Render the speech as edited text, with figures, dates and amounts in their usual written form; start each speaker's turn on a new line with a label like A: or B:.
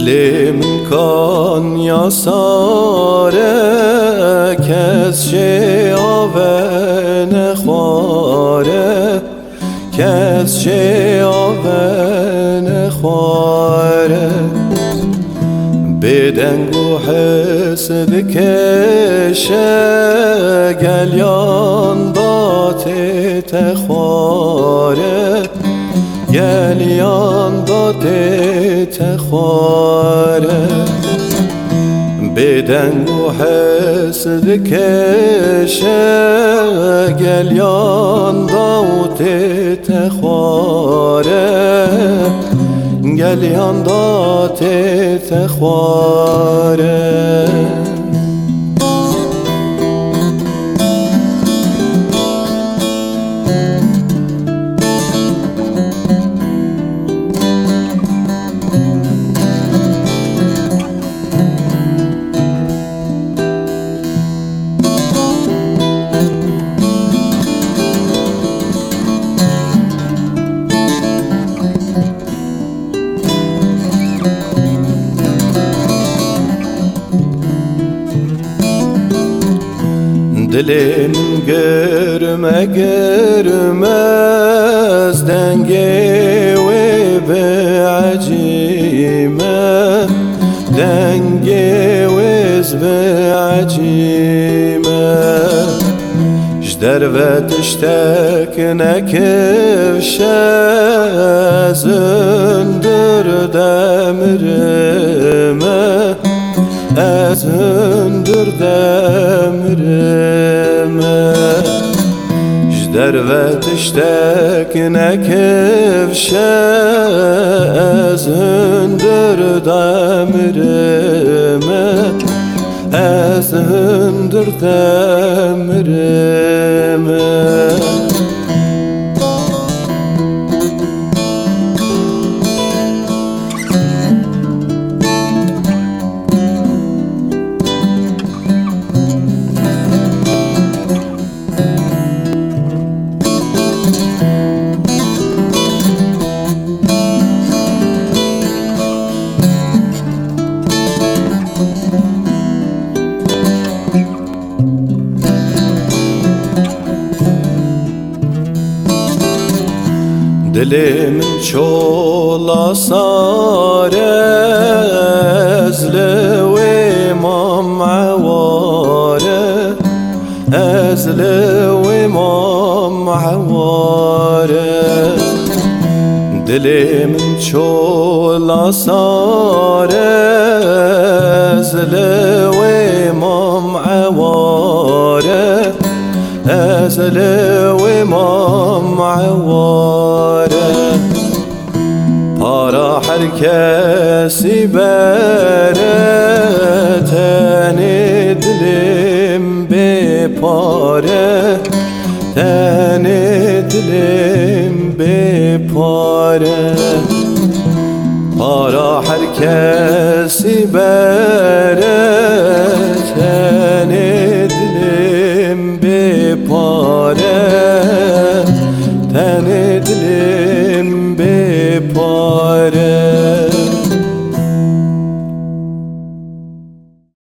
A: دلم کن یا ساره کس چه آوه نخواره کس چه آوه نخواره بدنگ و حس بکشه گلیان دات تخواره گلیان دات تخواره بدنگ و حس بکشه گلیان دات تخواره گلیان دات تخواره دلم گرمه گرمز دنگه و به عجیمه دنگه وز به عجیمه جدر و تشتک نکفشه زندر دمرمه از هندر دمرمه جدر و تشتک نکفشه از هندر دمرمه از هندر دمرمه دلم چولا ساره از لو امام عواره از لو امام عواره دلم چولا ساره از لو امام عواره از لو امام عواره پارا هر کسی بره تن دلم بپاره تن دلم بپاره پارا هر کسی بره تن دلم بپاره تن دلم بپاره